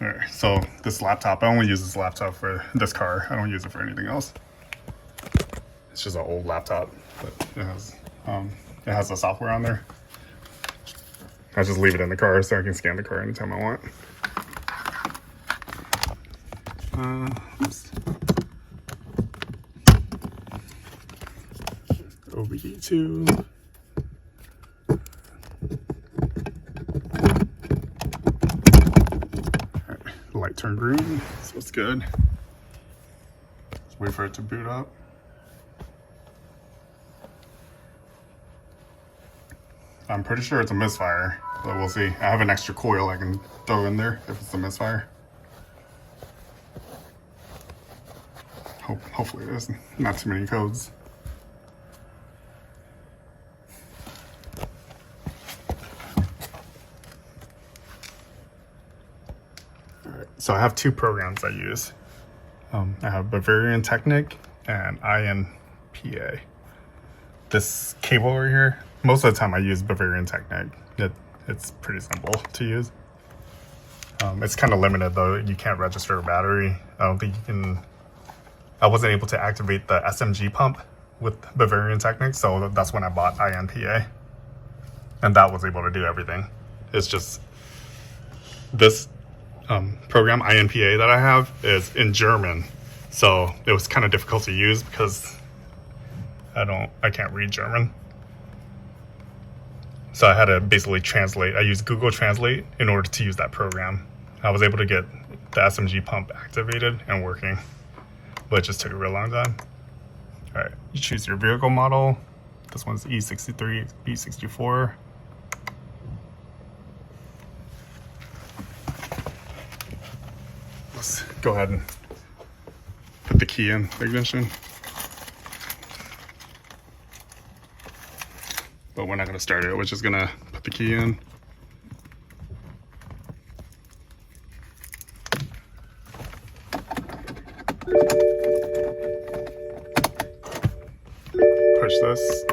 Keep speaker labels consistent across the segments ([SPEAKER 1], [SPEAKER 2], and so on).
[SPEAKER 1] Alright, so this laptop, I only use this laptop for this car. I don't use it for anything else. It's just an old laptop, but it has the software on there. I just leave it in the car so I can scan the car anytime I want. OBD2. Light turned green, so it's good. Just wait for it to boot up. I'm pretty sure it's a Misfire, but we'll see. I have an extra coil I can throw in there if it's a Misfire. Hopefully there's not too many codes. So I have two programs I use. I have Bavarian Technic and INPA. This cable over here, most of the time I use Bavarian Technic. It's pretty simple to use. It's kind of limited though. You can't register a battery. I don't think you can. I wasn't able to activate the SMG pump with Bavarian Technic, so that's when I bought INPA. And that was able to do everything. It's just this program INPA that I have is in German, so it was kind of difficult to use because I can't read German, so I had to basically translate. I used Google Translate in order to use that program. I was able to get the SMG pump activated and working, but it just took a real long time. All right, you choose your vehicle model. This one's E63, B64. Let's go ahead and put the key in the ignition. But we're not going to start it. We're just going to put the key in. Push this.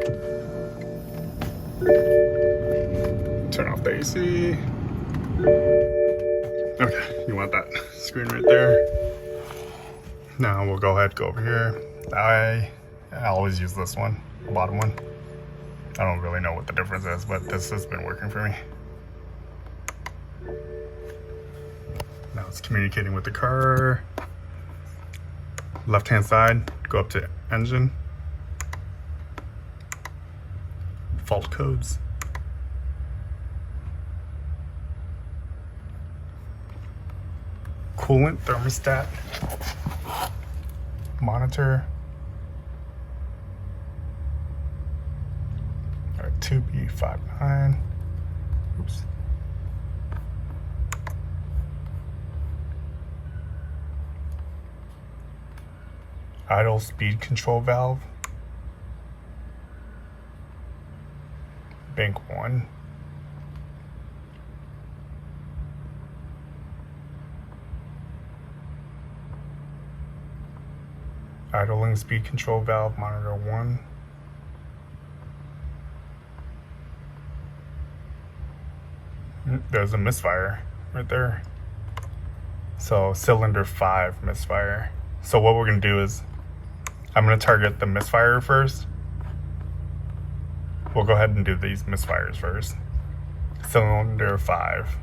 [SPEAKER 1] Turn off the AC. Okay, you want that screen right there. Now we'll go ahead, go over here. I always use this one, the bottom one. I don't really know what the difference is, but this has been working for me. Now it's communicating with the car. Left-hand side, go up to engine. Fault codes. Coolant thermostat. Monitor. All right, 2B59. Oops. Idle speed control valve. Bank 1. Idling speed control valve, monitor 1. There's a misfire right there. So cylinder 5 misfire. So what we're gonna do is, I'm gonna target the misfire first. We'll go ahead and do these misfires first. Cylinder 5.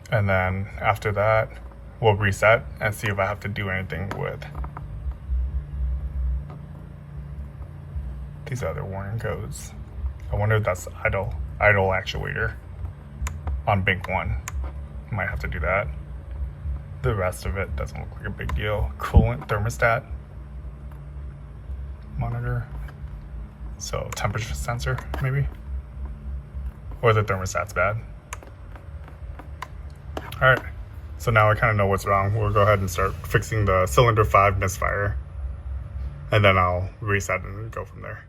[SPEAKER 1] And then after that, we'll reset and see if I have to do anything with these other warning codes. I wonder if that's idle actuator on bank 1. Might have to do that. The rest of it doesn't look like a big deal. Coolant thermostat monitor. So temperature sensor maybe, or the thermostat's bad. All right, so now I kind of know what's wrong. We'll go ahead and start fixing the cylinder 5 misfire, and then I'll reset and go from there.